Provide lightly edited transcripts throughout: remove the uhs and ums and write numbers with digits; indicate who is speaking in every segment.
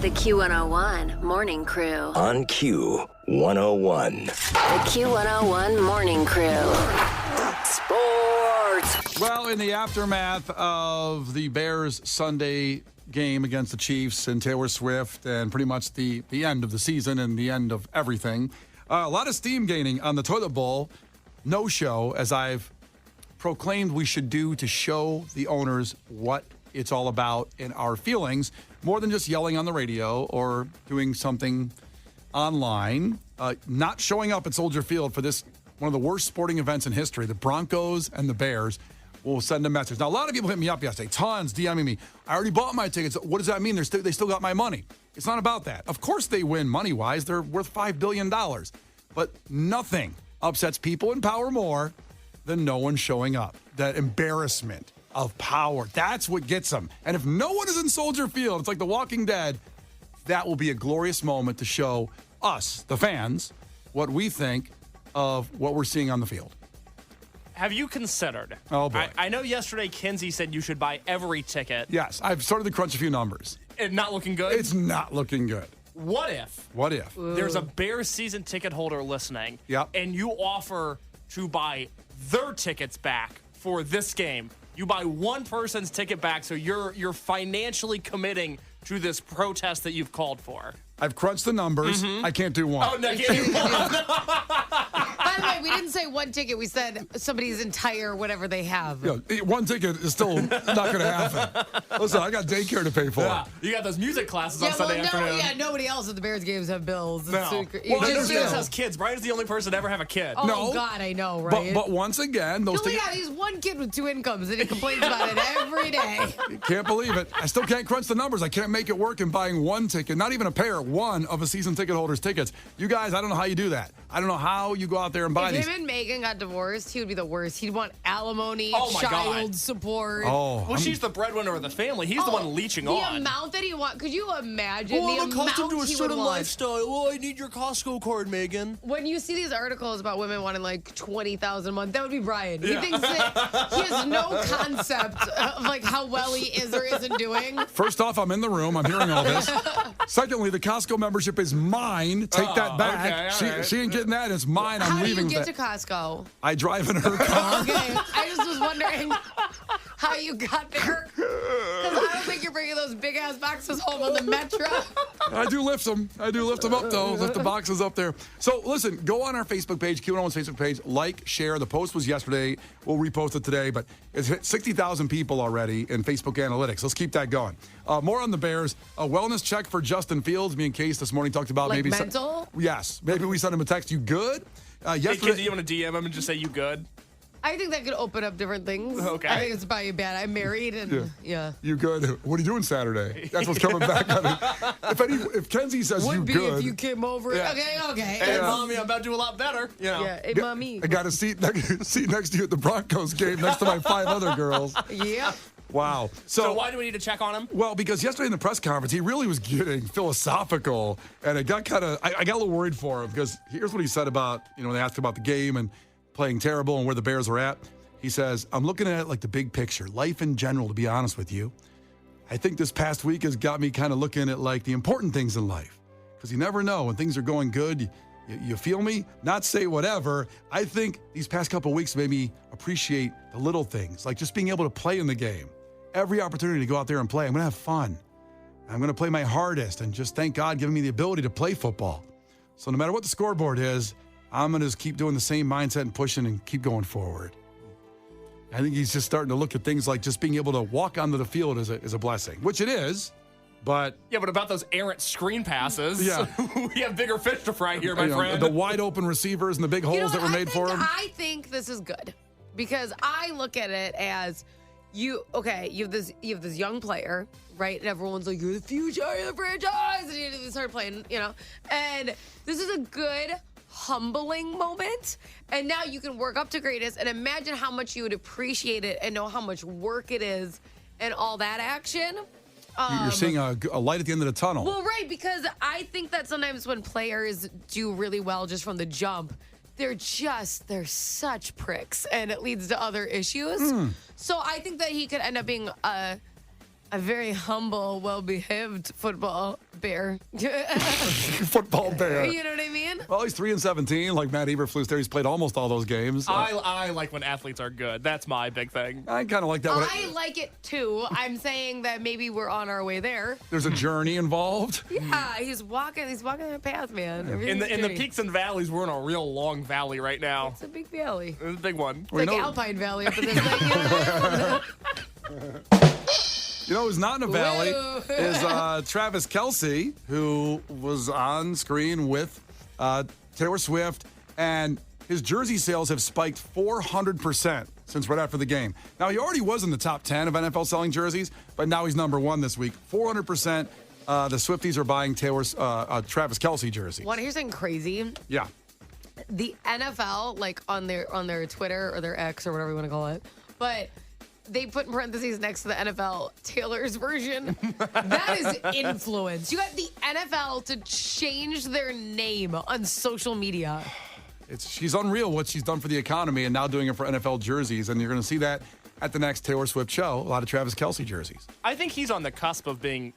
Speaker 1: The Q101 Morning Crew.
Speaker 2: On Q101.
Speaker 1: The Q101 Morning Crew. Sports.
Speaker 3: Well, in the aftermath of the Bears Sunday game against the Chiefs and Taylor Swift and pretty much the end of the season and the end of everything, a lot of steam gaining on the toilet bowl no-show, as I've proclaimed we should do to show the owners what it's all about and our feelings, more than just yelling on the radio or doing something online. Not showing up at Soldier Field for this, one of the worst sporting events in history, the Broncos and the Bears, will send a message. Now, a lot of people hit me up yesterday, tons DMing me. I already bought my tickets. What does that mean? They still got my money. It's not about that. Of course they win money-wise. They're worth $5 billion. But nothing upsets people in power more than no one showing up. That embarrassment of power. That's what gets them. And if no one is in Soldier Field, it's like The Walking Dead, that will be a glorious moment to show us, the fans, what we think of what we're seeing on the field.
Speaker 4: Have you considered?
Speaker 3: Oh, boy.
Speaker 4: I know yesterday Kenzie said you should buy every ticket.
Speaker 3: Yes, I've started to crunch a few numbers.
Speaker 4: It's not looking good?
Speaker 3: It's not looking good.
Speaker 4: What if? There's a Bears season ticket holder listening,
Speaker 3: Yep.
Speaker 4: and you offer to buy their tickets back for this game? You buy one person's ticket back, so you're financially committing to this protest that you've called for.
Speaker 3: I've crunched the numbers. I can't do one.
Speaker 4: Oh, no, can't you?
Speaker 5: By the way, we didn't say one ticket. We said somebody's entire whatever they have.
Speaker 3: Yeah, one ticket is still not going to happen. Listen, I got daycare to pay for.
Speaker 4: Yeah, you got those music classes on Sunday afternoon.
Speaker 5: Nobody else at the Bears games have bills.
Speaker 4: No. Well, Bears has kids. Brian's the only person to ever have a kid.
Speaker 5: Oh,
Speaker 3: No.
Speaker 5: God, I know, right?
Speaker 3: But once again, those
Speaker 5: Julie, he's one kid with two incomes, and he complains about it every day.
Speaker 3: Can't believe it. I still can't crunch the numbers. I can't make it work in buying one ticket, not even a pair, one of a season ticket holder's tickets. You guys, I don't know how you do that. I don't know how you go out there and buy these.
Speaker 5: If him and Megan got divorced, he would be the worst. He'd want alimony,
Speaker 4: Oh, my
Speaker 5: child
Speaker 4: God.
Speaker 5: support.
Speaker 3: Oh,
Speaker 4: Well, she's the breadwinner of the family. He's the one leeching
Speaker 5: the
Speaker 4: on.
Speaker 5: The amount that he wants. Could you imagine the
Speaker 4: I'm
Speaker 5: amount
Speaker 4: accustomed to a
Speaker 5: he would
Speaker 4: certain
Speaker 5: want?
Speaker 4: lifestyle. Oh, I need your Costco card, Megan.
Speaker 5: When you see these articles about women wanting like $20,000 a month, that would be Brian.
Speaker 4: Yeah.
Speaker 5: He thinks that he has no concept of like how well he is or isn't doing.
Speaker 3: First off, I'm in the room. I'm hearing all this. Secondly, the Costco membership is mine. Take that back.
Speaker 4: Okay, all right.
Speaker 3: She ain't getting that. It's mine. I'm
Speaker 5: How do
Speaker 3: leaving
Speaker 5: you get
Speaker 3: that.
Speaker 5: to Costco?
Speaker 3: I drive in her car.
Speaker 5: Okay, I just was wondering how you got there. Because I don't think you're bringing those big-ass boxes home on the Metro.
Speaker 3: I do lift them. I do lift them up, though. Lift the boxes up there. So, listen, go on our Facebook page, Q101's Facebook page. Like, share. The post was yesterday. We'll repost it today. But it's hit 60,000 people already in Facebook analytics. Let's keep that going. More on the Bears. A wellness check for Justin Fields. Me and Case this morning talked about
Speaker 5: Like
Speaker 3: maybe...
Speaker 5: mental?
Speaker 3: Yes. Maybe we sent him a text. You good?
Speaker 4: Hey,
Speaker 3: Yesterday...
Speaker 4: kids, you want to DM him and just say you good?
Speaker 5: I think that could open up different things.
Speaker 4: Okay.
Speaker 5: I think it's probably bad. I'm married and yeah.
Speaker 3: You good? What are you doing Saturday? That's what's coming back on it. If Kenzie says
Speaker 5: Would
Speaker 3: you
Speaker 5: be
Speaker 3: good...
Speaker 5: if you came over.
Speaker 4: Yeah.
Speaker 5: Okay.
Speaker 4: Hey, Mommy, I'm about to do a lot better. You know.
Speaker 5: Yeah, hey, mommy.
Speaker 3: I got a seat next to you at the Broncos game next to my 5 other girls.
Speaker 5: Yeah.
Speaker 3: Wow.
Speaker 4: So why do we need to check on him?
Speaker 3: Well, because yesterday in the press conference, he really was getting philosophical, and it got kind of, I got a little worried for him, because here's what he said about, when they asked about the game and playing terrible and where the Bears were at. He says, I'm looking at it like the big picture, life in general, to be honest with you. I think this past week has got me kind of looking at like the important things in life, because you never know when things are going good. You feel me? Not say whatever. I think these past couple of weeks made me appreciate the little things, like just being able to play in the game. Every opportunity to go out there and play, I'm going to have fun. I'm going to play my hardest and just thank God giving me the ability to play football. So no matter what the scoreboard is, I'm going to just keep doing the same mindset and pushing and keep going forward. I think he's just starting to look at things like just being able to walk onto the field is a blessing, which it is, but...
Speaker 4: Yeah, but about those errant screen passes,
Speaker 3: Yeah.
Speaker 4: we have bigger fish to fry here, my friend.
Speaker 3: The wide open receivers and the big holes that were made for him.
Speaker 5: I think this is good because I look at it as you have this young player, right? And everyone's like, you're the future of the franchise. And you start playing, and this is a good, humbling moment. And now you can work up to greatness and imagine how much you would appreciate it and know how much work it is and all that action.
Speaker 3: You're seeing a light at the end of the tunnel.
Speaker 5: Well, right, because I think that sometimes when players do really well just from the jump, they're such pricks, and it leads to other issues. So I think that he could end up being A very humble, well-behaved football bear.
Speaker 3: Football bear.
Speaker 5: You know what I mean?
Speaker 3: Well, he's 3-17. Like Matt Eberflus there, he's played almost all those games.
Speaker 4: I like when athletes are good. That's my big thing.
Speaker 3: I kind of like that.
Speaker 5: I like it too. I'm saying that maybe we're on our way there.
Speaker 3: There's a journey involved.
Speaker 5: Yeah, he's walking that path, man.
Speaker 4: In the peaks and valleys, we're in a real long valley right now.
Speaker 5: It's a big valley.
Speaker 4: It's a big one.
Speaker 5: It's like Alpine Valley up in this thing.
Speaker 3: You know who's not in a valley
Speaker 5: Whoa.
Speaker 3: is Travis Kelce, who was on screen with Taylor Swift, and his jersey sales have spiked 400% since right after the game. Now, he already was in the top 10 of NFL selling jerseys, but now he's number 1 this week. 400%. The Swifties are buying Travis Kelce jerseys.
Speaker 5: Want to hear something crazy?
Speaker 3: Yeah.
Speaker 5: The NFL, like on their Twitter or their X or whatever you want to call it, but they put in parentheses next to the NFL Taylor's version. That is influence. You got the NFL to change their name on social media.
Speaker 3: She's unreal what she's done for the economy and now doing it for NFL jerseys. And you're going to see that at the next Taylor Swift show, a lot of Travis Kelce jerseys.
Speaker 4: I think he's on the cusp of being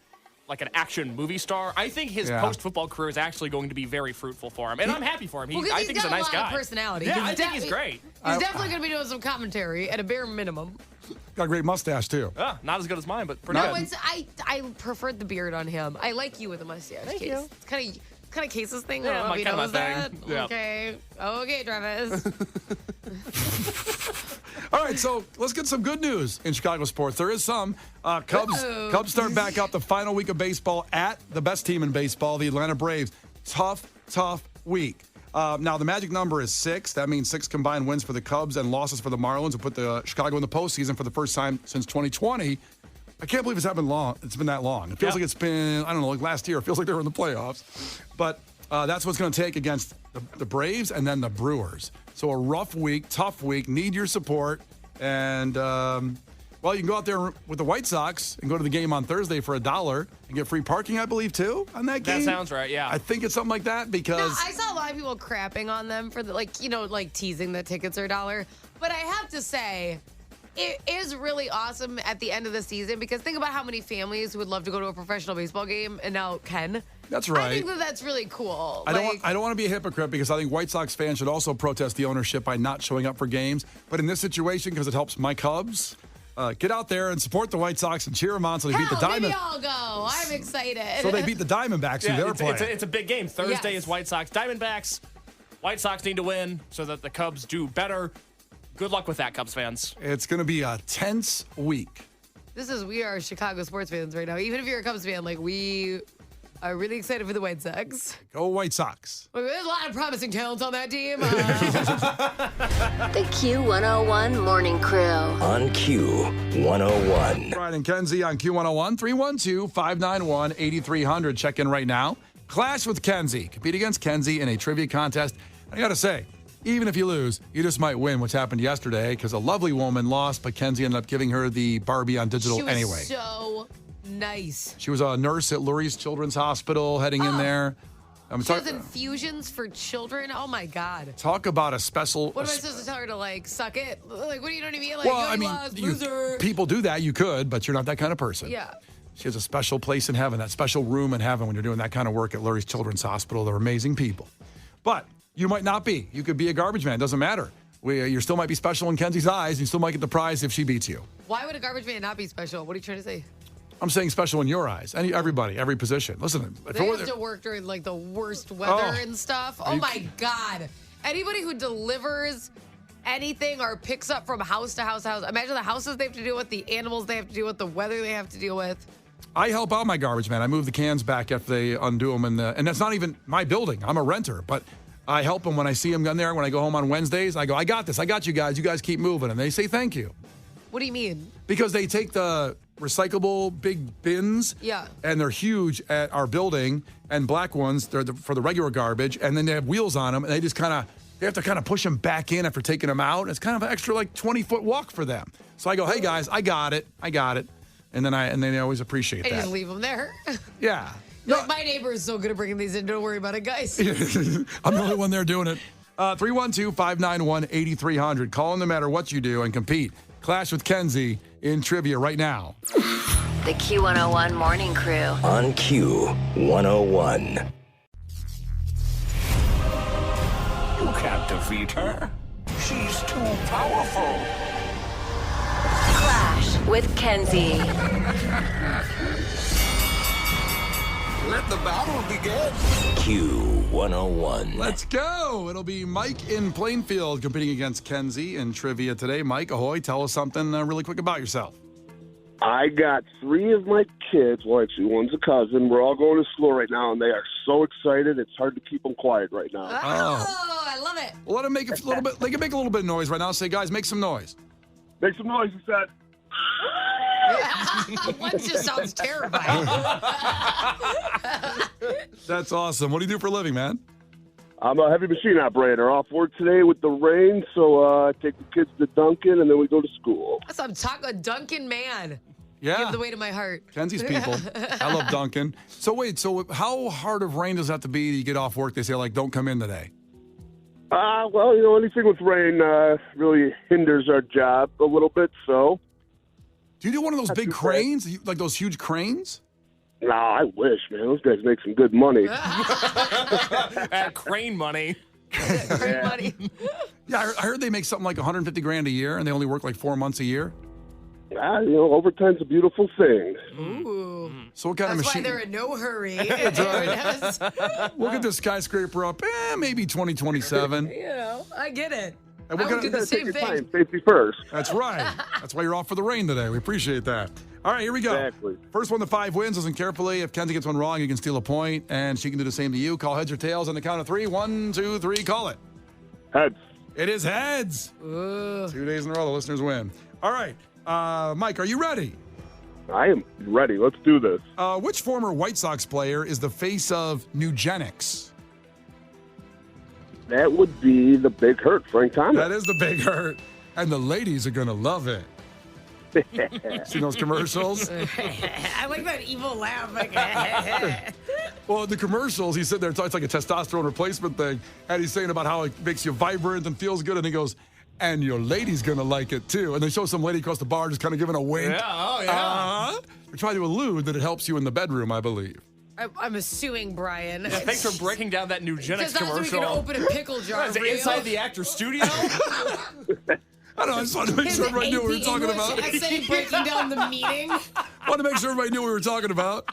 Speaker 4: like an action movie star. I think his post-football career is actually going to be very fruitful for him. And I'm happy for him. I think he's a nice guy.
Speaker 5: Got a lot of personality.
Speaker 4: Yeah, I think he's great.
Speaker 5: He's definitely going to be doing some commentary at a bare minimum.
Speaker 3: Got a great mustache, too.
Speaker 4: Not as good as mine, but pretty good.
Speaker 5: I preferred the beard on him. I like you with the mustache.
Speaker 4: Thank
Speaker 5: Case.
Speaker 4: you.
Speaker 5: It's kind of Case's thing.
Speaker 4: Yeah,
Speaker 5: I don't know if he
Speaker 4: kinda my
Speaker 5: knows that.
Speaker 4: thing. Yeah.
Speaker 5: Okay, Travis.
Speaker 3: All right, so let's get some good news in Chicago sports. There is some. Cubs start back up the final week of baseball at the best team in baseball, the Atlanta Braves. Tough week. Now, the magic number is 6. That means 6 combined wins for the Cubs and losses for the Marlins, who put the Chicago in the postseason for the first time since 2020. I can't believe it's been that long. It feels like it's been, I don't know, like last year. It feels like they were in the playoffs. But that's what's going to take against the Braves and then the Brewers. So a rough week, tough week, need your support. And, well, you can go out there with the White Sox and go to the game on Thursday for $1 and get free parking, I believe, too, on that game.
Speaker 4: That sounds right, yeah.
Speaker 3: I think it's something like that because...
Speaker 5: No, I saw a lot of people crapping on them for like teasing that tickets are $1. But I have to say, it is really awesome at the end of the season because think about how many families would love to go to a professional baseball game and now can.
Speaker 3: That's right.
Speaker 5: I think that's really cool.
Speaker 3: I don't want to be a hypocrite because I think White Sox fans should also protest the ownership by not showing up for games. But in this situation, because it helps my Cubs, get out there and support the White Sox and cheer them on so they beat the Diamondbacks.
Speaker 5: Maybe I'll go. I'm excited.
Speaker 3: So they beat the Diamondbacks who they're playing.
Speaker 4: It's a big game. Thursday
Speaker 5: Yes.
Speaker 4: is White Sox. Diamondbacks. White Sox need to win so that the Cubs do better. Good luck with that, Cubs fans.
Speaker 3: It's going to be a tense week.
Speaker 5: We are Chicago sports fans right now. Even if you're a Cubs fan, we are really excited for the White Sox.
Speaker 3: Go White Sox.
Speaker 5: There's a lot of promising talents on that team.
Speaker 1: The Q101 Morning Crew.
Speaker 2: On Q101.
Speaker 3: Brian and Kenzie on Q101, 312-591-8300. Check in right now. Klash with Kenzie. Compete against Kenzie in a trivia contest. I got to say, even if you lose, you just might win, which happened yesterday because a lovely woman lost, but Kenzie ended up giving her the Barbie on digital
Speaker 5: She was
Speaker 3: anyway.
Speaker 5: so nice.
Speaker 3: She was a nurse at Lurie's Children's Hospital heading in there.
Speaker 5: She has infusions for children. Oh, my God.
Speaker 3: Talk about a special...
Speaker 5: What am I supposed to tell her to, suck it? What do you know what I mean?
Speaker 3: Well, people do that. You could, but you're not that kind of person.
Speaker 5: Yeah.
Speaker 3: She has a special place in heaven, that special room in heaven when you're doing that kind of work at Lurie's Children's Hospital. They're amazing people. But you might not be. You could be a garbage man. It doesn't matter. You still might be special in Kenzie's eyes. You still might get the prize if she beats you.
Speaker 5: Why would a garbage man not be special? What are you trying to say?
Speaker 3: I'm saying special in your eyes. Everybody, every position. Listen.
Speaker 5: They have to work during the worst weather and stuff. Oh my God. Anybody who delivers anything or picks up from house to house. Imagine the houses they have to deal with, the animals they have to deal with, the weather they have to deal with.
Speaker 3: I help out my garbage man. I move the cans back after they undo them. And that's not even my building. I'm a renter. But I help them when I see them in there. When I go home on Wednesdays, I go, I got this. I got you guys. You guys keep moving. And they say thank you.
Speaker 5: What do you mean?
Speaker 3: Because they take the recyclable big bins.
Speaker 5: Yeah.
Speaker 3: And they're huge at our building. And black ones, they're for the regular garbage. And then they have wheels on them. And they just they have to push them back in after taking them out. It's kind of an extra 20-foot walk for them. So I go, hey guys, I got it. And then they always appreciate that.
Speaker 5: And just leave them there.
Speaker 3: Yeah.
Speaker 5: My neighbor is so good at bringing these in. Don't worry about it, guys.
Speaker 3: I'm the only one there doing it. 312-591-8300. Call in no matter what you do and compete. Clash with Kenzie in trivia right now.
Speaker 1: The Q101 Morning Crew.
Speaker 2: On Q101.
Speaker 6: You can't defeat her. She's too powerful.
Speaker 1: Klash with Kenzie.
Speaker 6: Let the battle begin.
Speaker 2: Q101.
Speaker 3: Let's go. It'll be Mike in Plainfield competing against Kenzie in trivia today. Mike, ahoy, tell us something really quick about yourself.
Speaker 7: I got 3 of my kids. Well, actually, one's a cousin. We're all going to school right now, and they are so excited. It's hard to keep them quiet right now.
Speaker 5: Oh, I love it.
Speaker 3: Well, let them make a little bit. They can make a little bit of noise right now. Say, guys, make some noise.
Speaker 7: Make some noise, he said.
Speaker 5: One just sounds terrifying.
Speaker 3: That's awesome. What do you do for a living, man?
Speaker 7: I'm a heavy machine operator. Off work today with the rain, so I take the kids to Duncan, and then we go to school.
Speaker 5: That's what I'm talking about. Duncan, man.
Speaker 3: Yeah.
Speaker 5: Give the way to my heart.
Speaker 3: Kenzie's people. I love Duncan. So wait, so how hard of rain does that have to be that you get off work? They say, like, don't come in today.
Speaker 7: Well, anything with rain really hinders our job a little bit, so.
Speaker 3: Do you do one of those big cranes? Like those huge cranes?
Speaker 7: No, I wish, man. Those guys make some good money.
Speaker 4: Crane money.
Speaker 5: Great money.
Speaker 3: Yeah, I heard they make something like $150,000 a year, and they only work like 4 months a year.
Speaker 7: Overtime's a beautiful thing.
Speaker 5: Ooh.
Speaker 3: So what kind
Speaker 5: That's
Speaker 3: of
Speaker 5: why
Speaker 3: machine?
Speaker 5: they're in no hurry.
Speaker 3: We'll get this skyscraper up, maybe 2027.
Speaker 5: I get it.
Speaker 3: And
Speaker 5: I
Speaker 3: what
Speaker 5: would do
Speaker 3: kind
Speaker 5: the
Speaker 3: of,
Speaker 5: same
Speaker 7: Take your
Speaker 5: thing.
Speaker 7: time. Safety first.
Speaker 3: That's right. That's why you're off for the rain today. We appreciate that. All right, here we go.
Speaker 7: Exactly.
Speaker 3: First one to 5 wins. Listen carefully. If Kenzie gets one wrong, you can steal a point, and she can do the same to you. Call heads or tails on the count of 3. 1, 2, 3. Call it.
Speaker 7: Heads.
Speaker 3: It is heads.
Speaker 5: Ooh.
Speaker 3: 2 days in a row, the listeners win. All right. Mike, are you ready?
Speaker 7: I am ready. Let's do this.
Speaker 3: Which former White Sox player is the face of Nugenics?
Speaker 7: That would be the Big Hurt, Frank Thomas.
Speaker 3: That is the Big Hurt. And the ladies are going to love it. Seen those commercials?
Speaker 5: I like that evil laugh. Like,
Speaker 3: Well, the commercials, he's sitting there, it's like a testosterone replacement thing, and he's saying about how it makes you vibrant and feels good, and he goes, and your lady's going to like it too. And they show some lady across the bar just kind of giving a wink.
Speaker 4: Yeah, oh yeah.
Speaker 3: They're trying to allude that it helps you in the bedroom, I believe.
Speaker 5: I'm assuming, Brian.
Speaker 4: Thanks for breaking down that
Speaker 5: Because
Speaker 4: Nugenics
Speaker 5: that's we
Speaker 4: commercial.
Speaker 5: can open a pickle jar
Speaker 4: Is
Speaker 5: for
Speaker 4: it
Speaker 5: you.
Speaker 4: inside the actor studio?
Speaker 3: I don't know, I just wanted to make
Speaker 5: His
Speaker 3: sure everybody knew what we were
Speaker 5: AP
Speaker 3: talking
Speaker 5: English
Speaker 3: about.
Speaker 5: essay breaking down the meeting.
Speaker 3: Wanted to make sure everybody knew what we were talking about.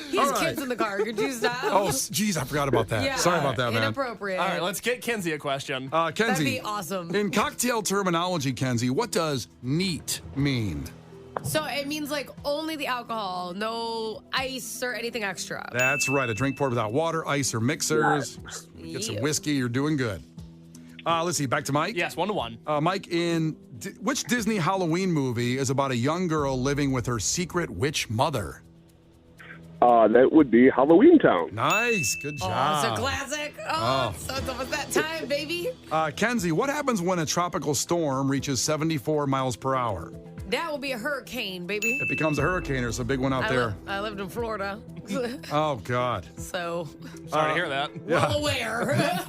Speaker 5: He's
Speaker 3: All right.
Speaker 5: kids in the car. Could you stop?
Speaker 3: Oh, geez, I forgot about that.
Speaker 5: Yeah.
Speaker 3: Sorry about that, man.
Speaker 5: Inappropriate.
Speaker 4: All right, let's get Kenzie a question.
Speaker 3: Kenzie.
Speaker 5: That'd be awesome.
Speaker 3: In cocktail terminology, Kenzie, what does neat mean?
Speaker 5: So it means like only the alcohol, no ice or anything extra.
Speaker 3: That's right. A drink poured without water, ice, or mixers. Get some
Speaker 5: Yeah.
Speaker 3: whiskey. You're doing good. Let's see. Back to Mike.
Speaker 4: Yes, 1-1.
Speaker 3: Mike, which Disney Halloween movie is about a young girl living with her secret witch mother?
Speaker 7: That would be Halloween Town.
Speaker 3: Nice. Good
Speaker 5: Oh,
Speaker 3: job.
Speaker 5: it's a classic. Oh, so it's almost that time, baby.
Speaker 3: Kenzie, what happens when a tropical storm reaches 74 miles per hour?
Speaker 5: That will be a hurricane, baby.
Speaker 3: It becomes a hurricane. There's a big one out there.
Speaker 5: I lived in Florida,
Speaker 3: Oh, God.
Speaker 5: so
Speaker 4: Sorry to hear that.
Speaker 5: well aware.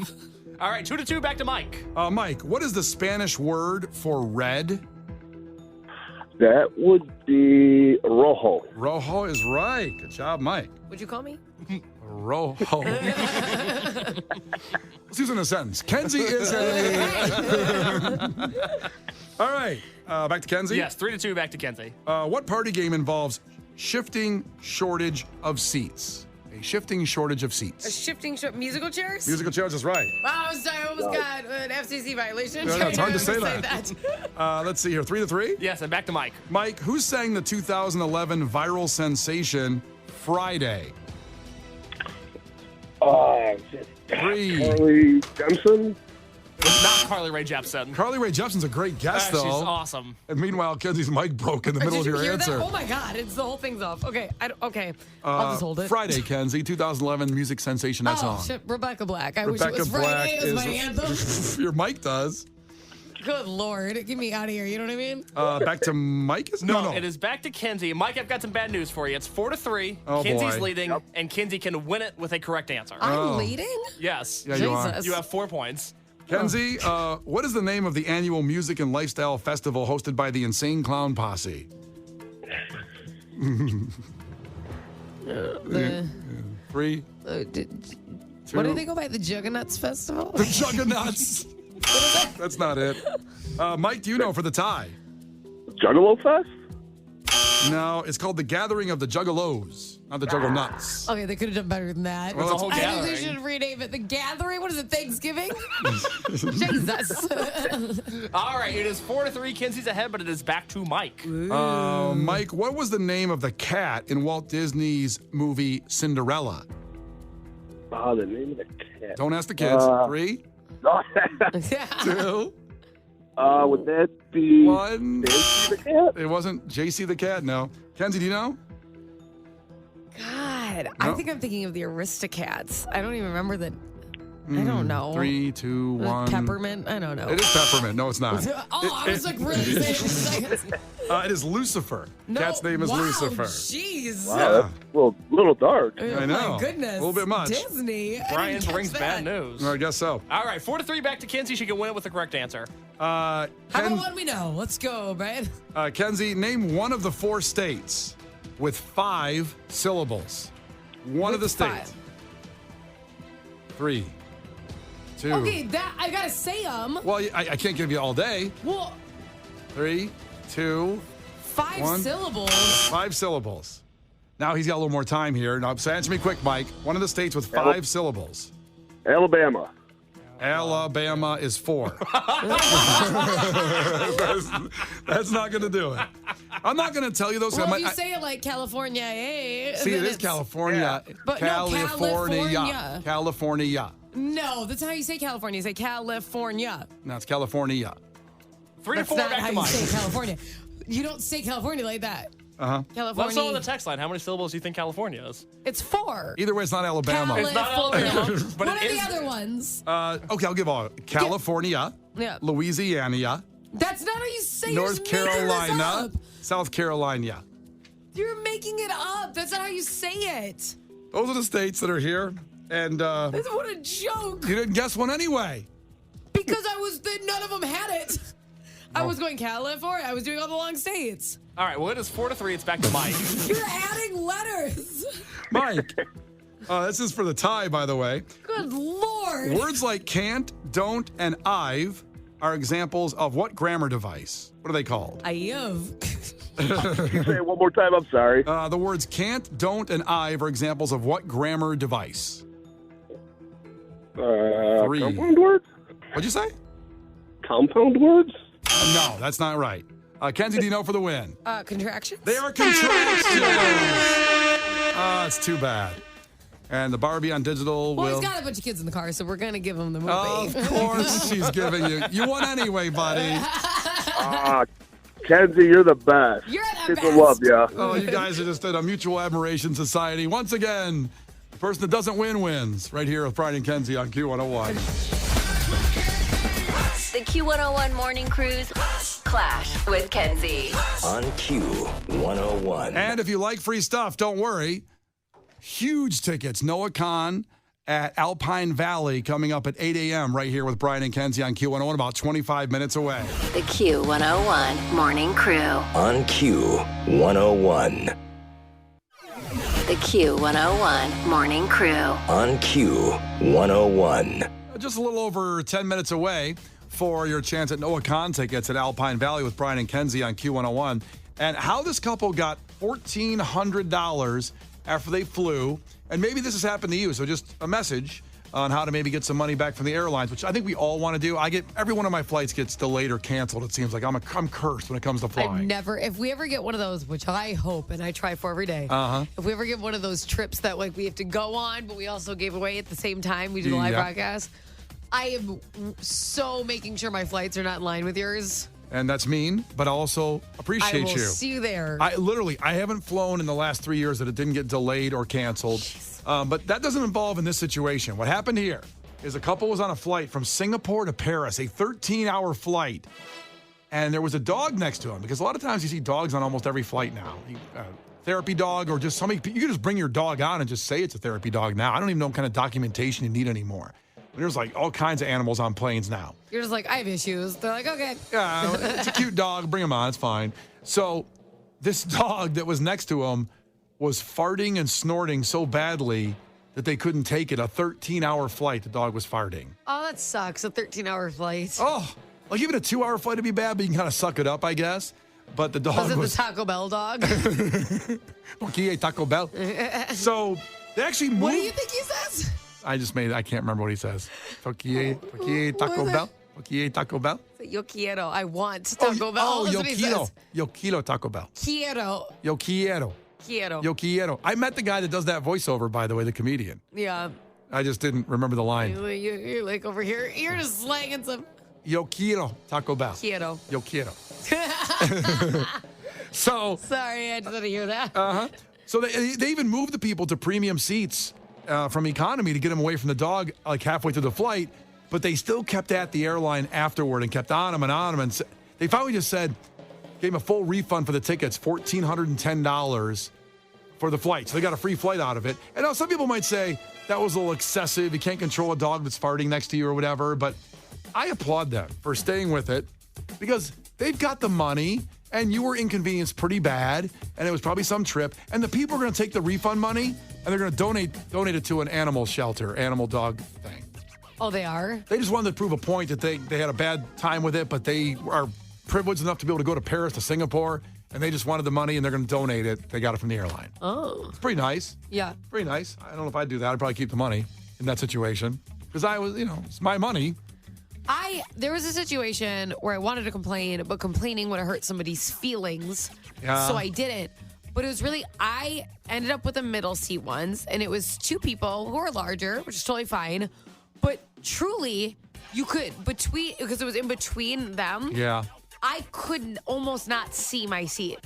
Speaker 4: All right, 2-2, back to Mike.
Speaker 3: Mike, what is the Spanish word for red?
Speaker 7: That would be Rojo.
Speaker 3: Rojo is right. Good job, Mike.
Speaker 5: Would you call me?
Speaker 3: Rojo. Let's use it in a sentence. Kenzie is a... All right. Back to Kenzie.
Speaker 4: Yes, 3-2, back to Kenzie.
Speaker 3: What party game involves shifting shortage of seats? A shifting shortage of
Speaker 5: A
Speaker 3: seats.
Speaker 5: shifting musical chairs?
Speaker 3: Musical chairs is right.
Speaker 5: Wow, I almost got an FCC violation.
Speaker 3: No, it's hard to say
Speaker 5: Say
Speaker 3: that. Let's see here. 3-3.
Speaker 4: Yes, and back to Mike.
Speaker 3: Mike, who sang the 2011 viral sensation Friday? 3.
Speaker 7: Carly Jepsen.
Speaker 4: Not Carly Rae Jepsen.
Speaker 3: Carly Rae Jepsen's a great guess, though.
Speaker 4: She's awesome.
Speaker 3: And meanwhile, Kenzie's mic broke in the middle
Speaker 5: Did
Speaker 3: of
Speaker 5: you
Speaker 3: your
Speaker 5: hear
Speaker 3: answer.
Speaker 5: that? Oh my God, it's the whole thing's off. Okay, I'll just hold it.
Speaker 3: Friday, Kenzie, 2011 music sensation. That
Speaker 5: Oh
Speaker 3: song.
Speaker 5: shit, Rebecca Black. I
Speaker 3: Rebecca
Speaker 5: wish it was
Speaker 3: Black
Speaker 5: Friday. It was my anthem.
Speaker 3: Your mic does.
Speaker 5: Good Lord, get me out of here. You know what I mean?
Speaker 3: Back to Mike?
Speaker 4: No, it is back to Kenzie. Mike, I've got some bad news for you. It's 4-3.
Speaker 3: Oh,
Speaker 4: Kenzie's
Speaker 3: boy.
Speaker 4: leading, and Kenzie can win it with a correct answer.
Speaker 5: I'm leading?
Speaker 4: Yes.
Speaker 3: Yeah, you are.
Speaker 5: Jesus.
Speaker 4: You have 4 points.
Speaker 3: Kenzie, what is the name of the annual music and lifestyle festival hosted by the Insane Clown Posse? 3,
Speaker 5: What do they go by? The Juggernauts Festival?
Speaker 3: The Juggernauts. That's not it. Mike, do you know for the tie?
Speaker 7: Juggalo Fest?
Speaker 3: No, it's called the Gathering of the Juggalos, not the Juggernauts.
Speaker 5: Okay, they could have done better than that.
Speaker 3: Well, it's a whole
Speaker 5: I think
Speaker 4: gathering.
Speaker 5: they should rename it The Gathering. What is it, Thanksgiving? Jesus.
Speaker 4: All right, it is 4-3. Kenzie's ahead, but it is back to Mike.
Speaker 3: Mike, what was the name of the cat in Walt Disney's movie Cinderella?
Speaker 7: The name of the cat.
Speaker 3: Don't ask the kids. 3, 2,
Speaker 7: Would that be
Speaker 3: 1.
Speaker 7: Daisy the cat?
Speaker 3: It wasn't JC the cat, no. Kenzie, do you know?
Speaker 5: God, I
Speaker 3: No.
Speaker 5: think I'm thinking of the Aristocats. I don't even remember the. I don't know.
Speaker 3: 3, 2, 1.
Speaker 5: Peppermint? I don't know.
Speaker 3: It is peppermint. No, it's not.
Speaker 5: I was like really saying
Speaker 3: It is Lucifer. Cat's name is Lucifer.
Speaker 5: Jeez.
Speaker 7: Wow, that's a little dark.
Speaker 3: I know.
Speaker 5: My goodness.
Speaker 3: A little bit much.
Speaker 5: Disney. I
Speaker 4: Brian
Speaker 5: didn't catch
Speaker 4: brings
Speaker 5: that.
Speaker 4: bad news.
Speaker 3: I guess so.
Speaker 4: All right, 4-3 back to Kenzie. She can win it with the correct answer.
Speaker 5: How about one we know? Let's go, Brian.
Speaker 3: Kenzie, name one of the 4 states with 5 syllables. One of the
Speaker 5: With
Speaker 3: states. 3, 2.
Speaker 5: Okay, that I gotta say
Speaker 3: Well, I can't give you all day.
Speaker 5: Well,
Speaker 3: 3, 2,
Speaker 5: 5
Speaker 3: 1.
Speaker 5: syllables.
Speaker 3: 5 syllables. Now he's got a little more time here. Now, so answer me quick, Mike. One of the states with 5 syllables.
Speaker 7: Alabama.
Speaker 3: Alabama is 4. that's not going to do it. I'm not going to tell you those.
Speaker 5: Well, if you say it like California,
Speaker 3: see, it is California.
Speaker 5: But no, California.
Speaker 3: California.
Speaker 5: No, that's how you say California. You say California.
Speaker 3: No, it's California.
Speaker 4: 3
Speaker 5: That's
Speaker 4: to 4
Speaker 5: not
Speaker 4: back
Speaker 5: how
Speaker 4: to
Speaker 5: you
Speaker 4: Mike.
Speaker 5: say California. You don't say California like that.
Speaker 3: Uh-huh.
Speaker 5: California.
Speaker 4: Let's know on the text line. How many syllables do you think California is?
Speaker 5: It's 4.
Speaker 3: Either way, it's not Alabama.
Speaker 4: It's not Alabama, but
Speaker 5: what
Speaker 4: it
Speaker 5: are
Speaker 4: is.
Speaker 5: the other ones?
Speaker 3: Okay, I'll give all. California,
Speaker 5: Yeah.
Speaker 3: Louisiana,
Speaker 5: That's not how you say
Speaker 3: North
Speaker 5: You're just making this
Speaker 3: Carolina,
Speaker 5: up.
Speaker 3: South Carolina.
Speaker 5: You're making it up. That's not how you say it.
Speaker 3: Those are the states that are here. And
Speaker 5: What a joke.
Speaker 3: you didn't guess one anyway.
Speaker 5: Because none of them had it. I was going California. I was doing all the long states.
Speaker 4: All right, well, it is 4-3. It's back to Mike.
Speaker 5: You're adding letters.
Speaker 3: Mike, this is for the tie, by the way.
Speaker 5: Good Lord.
Speaker 3: Words like can't, don't, and I've are examples of what grammar device? What are they called?
Speaker 5: I have.
Speaker 7: Say it one more time. I'm sorry.
Speaker 3: The words can't, don't, and I've are examples of what grammar device? 3.
Speaker 7: Compound words?
Speaker 3: What'd you say?
Speaker 7: Compound words?
Speaker 3: No, that's not right. Kenzie, do you know for the win?
Speaker 5: Contractions?
Speaker 3: They are contractions. It's too bad. And the Barbie on digital
Speaker 5: Well,
Speaker 3: will.
Speaker 5: he's got a bunch of kids in the car, so we're going to give him the movie.
Speaker 3: Of course, she's giving you. You won anyway, buddy.
Speaker 7: Kenzie, you're the best.
Speaker 5: You're the
Speaker 7: Kids
Speaker 5: best.
Speaker 7: will love you.
Speaker 3: Oh, you guys are just in a mutual admiration society. Once again, the person that doesn't win wins. Right here with Brian and Kenzie on Q101.
Speaker 1: The Q101 Morning Crew's Clash with Kenzie.
Speaker 2: On Q101.
Speaker 3: And if you like free stuff, don't worry. Huge tickets. Noah Khan at Alpine Valley coming up at 8 a.m. right here with Brian and Kenzie on Q101, about 25 minutes away.
Speaker 1: The Q101 Morning Crew.
Speaker 2: On Q101.
Speaker 1: The Q101 Morning Crew.
Speaker 2: On Q101.
Speaker 3: Just a little over 10 minutes away for your chance at Noah Khan tickets at Alpine Valley with Brian and Kenzie on Q101. And how this couple got $1,400 after they flew. And maybe this has happened to you. So just a message on how to maybe get some money back from the airlines, which I think we all want to do. Every one of my flights gets delayed or canceled. It seems like I'm cursed when it comes to flying.
Speaker 5: If we ever get one of those, which I hope and I try for every day, if we ever get one of those trips that like we have to go on, but we also gave away at the same time, we do the live broadcast, I am so making sure my flights are not in line with yours.
Speaker 3: And that's mean, but I also appreciate
Speaker 5: I will
Speaker 3: you.
Speaker 5: see you there.
Speaker 3: I haven't flown in the last 3 years that it didn't get delayed or canceled. But that doesn't involve in this situation. What happened here is a couple was on a flight from Singapore to Paris, a 13-hour flight. And there was a dog next to him, because a lot of times you see dogs on almost every flight now. Therapy dog, or just somebody, you can just bring your dog on and just say it's a therapy dog now. I don't even know what kind of documentation you need anymore. There's like all kinds of animals on planes now.
Speaker 5: You're just like, I have issues. They're like, okay.
Speaker 3: Yeah, it's a cute dog. Bring him on. It's fine. So this dog that was next to him was farting and snorting so badly that they couldn't take it. A 13-hour flight, the dog was farting.
Speaker 5: Oh, that sucks. A 13-hour flight.
Speaker 3: Oh, like even a 2-hour flight would be bad, but you can kind of suck it up, I guess. But the dog
Speaker 5: Was it the Taco Bell dog?
Speaker 3: Okay, Taco Bell. So they actually moved.
Speaker 5: What do you think he says?
Speaker 3: I can't remember what he says. Tokie Taco Bell. Tokie Taco Bell.
Speaker 5: Yo quiero. I want Taco Bell.
Speaker 3: Oh,
Speaker 5: That's
Speaker 3: yo
Speaker 5: what he
Speaker 3: quiero.
Speaker 5: says.
Speaker 3: Yo quiero Taco Bell.
Speaker 5: Quiero.
Speaker 3: Yo quiero.
Speaker 5: Quiero.
Speaker 3: Yo quiero. I met the guy that does that voiceover, by the way, the comedian.
Speaker 5: Yeah.
Speaker 3: I just didn't remember the line.
Speaker 5: You're like over here. You're just slanging some
Speaker 3: Yo quiero Taco Bell.
Speaker 5: quiero.
Speaker 3: Yo quiero. So,
Speaker 5: Sorry, I just had to hear that.
Speaker 3: so they even moved the people to premium seats from economy to get them away from the dog like halfway through the flight, but they still kept at the airline afterward and kept on them and on them. And they finally just said, gave him a full refund for the tickets, $1,410 for the flight. So they got a free flight out of it. And now some people might say that was a little excessive. You can't control a dog that's farting next to you or whatever. But I applaud them for staying with it because they've got the money and you were inconvenienced pretty bad. And it was probably some trip. And the people are going to take the refund money and they're going to donate it to an animal shelter, animal dog thing.
Speaker 5: Oh, they are?
Speaker 3: They just wanted to prove a point that they had a bad time with it, but they are privileged enough to be able to go to Paris, to Singapore, and they just wanted the money and they're going to donate it. They got it from the airline.
Speaker 5: Oh.
Speaker 3: It's pretty nice.
Speaker 5: Yeah.
Speaker 3: Pretty nice. I don't know if I'd do that. I'd probably keep the money in that situation because I was, it's my money.
Speaker 5: There was a situation where I wanted to complain, but complaining would have hurt somebody's feelings.
Speaker 3: Yeah.
Speaker 5: So I didn't. But it was really, I ended up with a middle seat once, and it was two people who are larger, which is totally fine. But truly, you could, because it was in between them,
Speaker 3: Yeah.
Speaker 5: I could almost not see my seat.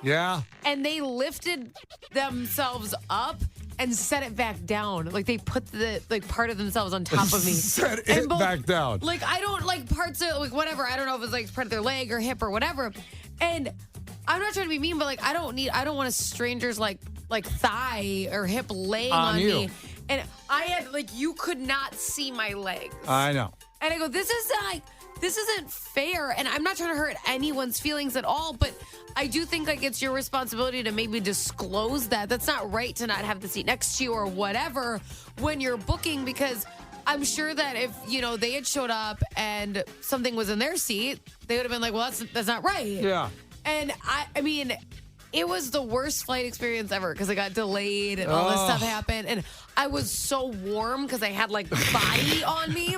Speaker 3: Yeah.
Speaker 5: And they lifted themselves up and set it back down. Like they put the part of themselves on top of me.
Speaker 3: Set
Speaker 5: And
Speaker 3: it back down.
Speaker 5: Like I don't like parts of like whatever. I don't know if it's like part of their leg or hip or whatever. And I'm not trying to be mean, but like I don't want a stranger's like thigh or hip laying on
Speaker 3: you.
Speaker 5: me. And I had you could not see my legs.
Speaker 3: I know.
Speaker 5: And I go, this isn't fair. And I'm not trying to hurt anyone's feelings at all, but I do think it's your responsibility to maybe disclose that. That's not right to not have the seat next to you or whatever when you're booking, because I'm sure that if, they had showed up and something was in their seat, they would have been like, well, that's not right.
Speaker 3: Yeah.
Speaker 5: And I mean, it was the worst flight experience ever because it got delayed and all this stuff happened. And I was so warm because I had body on me.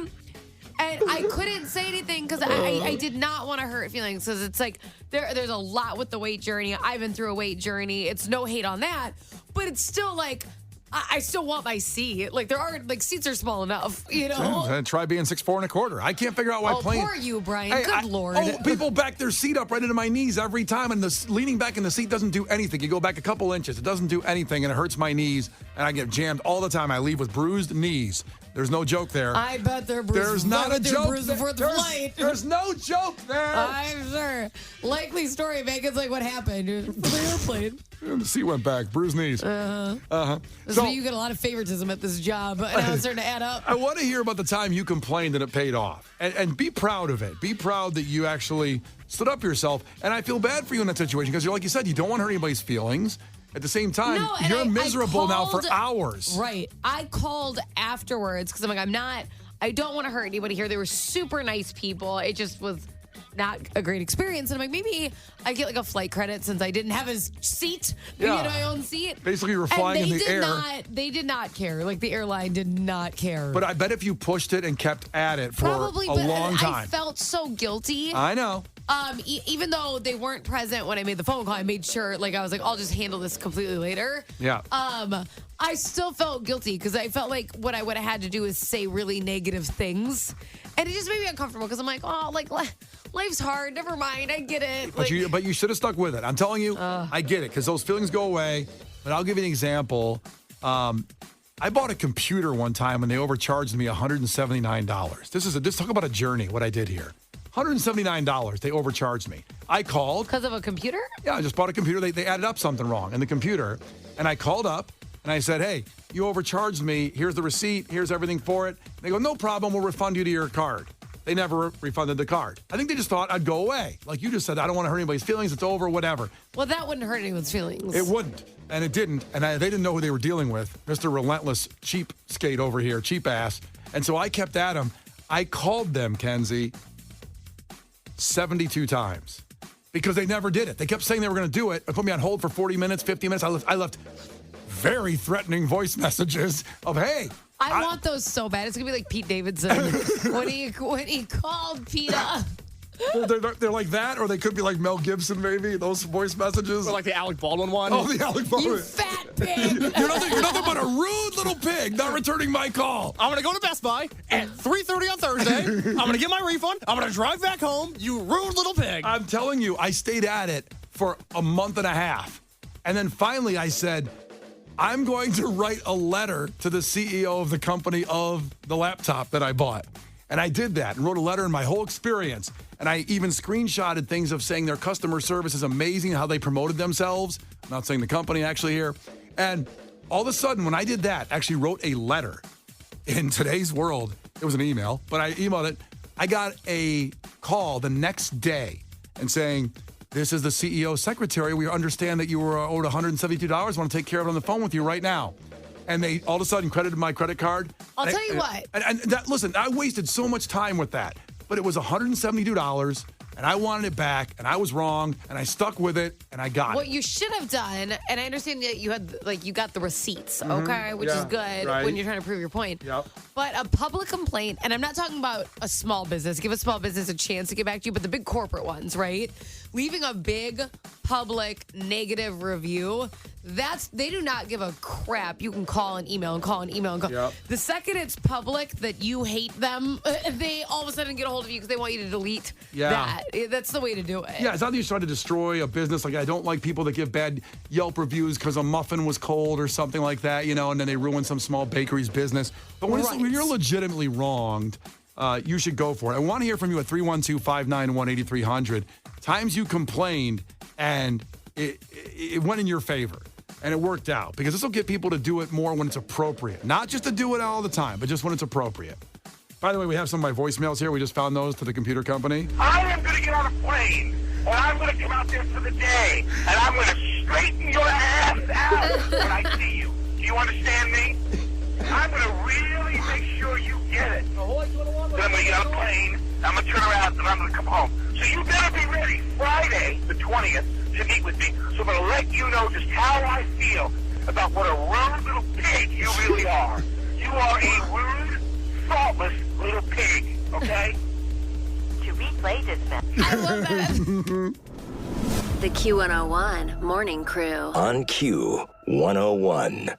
Speaker 5: And I couldn't say anything because I did not want to hurt feelings because it's there's a lot with the weight journey. I've been through a weight journey. It's no hate on that, but it's still I still want my seat. There are seats are small enough,
Speaker 3: Yeah, try being 6'4" and 1/4. I can't figure out why playing.
Speaker 5: Poor you, Brian. Good Lord.
Speaker 3: People back their seat up right into my knees every time, and the leaning back in the seat doesn't do anything. You go back a couple inches, it doesn't do anything, and it hurts my knees, and I get jammed all the time. I leave with bruised knees. There's no jook there.
Speaker 5: I bet they're bruised.
Speaker 3: There's not a joke.
Speaker 5: Before the flight.
Speaker 3: There's no joke there.
Speaker 5: I'm sure. Likely story, Megan's what happened? The airplane.
Speaker 3: The seat went back. Bruised knees.
Speaker 5: So you get a lot of favoritism at this job, and now it's starting to add up.
Speaker 3: I want to hear about the time you complained and it paid off. And be proud of it. Be proud that you actually stood up for yourself. And I feel bad for you in that situation because, like you said, you don't want to hurt anybody's feelings. At the same time, you're miserable now for hours.
Speaker 5: Right. I called afterwards because I'm I don't want to hurt anybody here. They were super nice people. It just was not a great experience. And I'm maybe I get a flight credit since I didn't have a seat, my own seat.
Speaker 3: Basically, you were flying in the air.
Speaker 5: They did not care. The airline did not care.
Speaker 3: But I bet if you pushed it and kept at it for
Speaker 5: Probably,
Speaker 3: a long time.
Speaker 5: I felt so guilty.
Speaker 3: I know.
Speaker 5: Even though they weren't present when I made the phone call, I made sure, I was I'll just handle this completely later.
Speaker 3: Yeah.
Speaker 5: I still felt guilty because I felt like what I would have had to do is say really negative things. And it just made me uncomfortable because I'm life's hard. Never mind. I get it.
Speaker 3: But you should have stuck with it. I'm telling you, I get it because those feelings go away. But I'll give you an example. I bought a computer one time and they overcharged me $179. This talk about a journey, what I did here. $179. They overcharged me. I called.
Speaker 5: Because of a computer?
Speaker 3: Yeah, I just bought a computer. They added up something wrong in the computer. And I called up and I said, hey, you overcharged me. Here's the receipt. Here's everything for it. And they go, no problem. We'll refund you to your card. they never refunded the card. I think they just thought I'd go away. Like you just said, I don't want to hurt anybody's feelings. It's over, whatever.
Speaker 5: Well, that wouldn't hurt anyone's feelings.
Speaker 3: It wouldn't, and it didn't. And they didn't know who they were dealing with. Mr. Relentless cheapskate over here, cheap ass. And so I kept at him. I called them, Kenzie, 72 times because they never did it. They kept saying they were going to do it. They put me on hold for 40 minutes, 50 minutes. I left very threatening voice messages of, hey.
Speaker 5: I want those so bad. It's going to be like Pete Davidson when he called PETA.
Speaker 3: They're like that, or they could be like Mel Gibson, maybe, those voice messages.
Speaker 4: Or like the Alec Baldwin one.
Speaker 3: Oh, the Alec Baldwin.
Speaker 5: You fat pig.
Speaker 3: You're nothing but a rude little pig not returning my call.
Speaker 4: I'm going to go to Best Buy at 3:30 on Thursday. I'm going to get my refund. I'm going to drive back home. You rude little pig.
Speaker 3: I'm telling you, I stayed at it for a month and a half. And then finally I said, I'm going to write a letter to the CEO of the company of the laptop that I bought. And I did that and wrote a letter in my whole experience. And I even screenshotted things of saying their customer service is amazing, how they promoted themselves. I'm not saying the company actually here. And all of a sudden, when I did that, actually wrote a letter. In today's world, it was an email, but I emailed it. I got a call the next day and saying, this is the CEO secretary. We understand that you were owed $172. I want to take care of it on the phone with you right now. And they all of a sudden credited my credit card.
Speaker 5: I'll tell you what.
Speaker 3: And that, listen, I wasted so much time with that. But it was $172, and I wanted it back, and I was wrong, and I stuck with it, and I got it.
Speaker 5: What you should have done, and I understand that you had, you got the receipts, okay, which is good when you're trying to prove your point.
Speaker 3: Yep.
Speaker 5: But a public complaint, and I'm not talking about a small business. Give a small business a chance to get back to you, but the big corporate ones, right? Leaving a big public negative review, they do not give a crap. You can call and email and call and email and call.
Speaker 3: Yep.
Speaker 5: The second it's public that you hate them, they all of a sudden get a hold of you because they want you to delete that. That's the way to do it.
Speaker 3: Yeah, it's not that you're trying to destroy a business. Like, I don't like people that give bad Yelp reviews because a muffin was cold or something like that, and then they ruin some small bakery's business. But when you're legitimately wronged, you should go for it. I want to hear from you at 312-591-8300. Times you complained and it went in your favor. And it worked out because this will get people to do it more when it's appropriate. Not just to do it all the time, but just when it's appropriate. By the way, we have some of my voicemails here. We just found those to the computer company.
Speaker 6: I am going to get on a plane, and I'm going to come out there for the day, and I'm going to straighten your ass out when I see you. Do you understand me? I'm going to really make sure you get it. Then I'm going to get on a plane, I'm going to turn around, and I'm going to come home. So you better be ready Friday, the 20th, to meet with me. So I'm going to let you know just how I feel about what a rude little pig you really are. You are a rude, thoughtless little pig, okay?
Speaker 1: To replay this message.
Speaker 5: I love that.
Speaker 1: The Q101 Morning Crew.
Speaker 2: On Q101.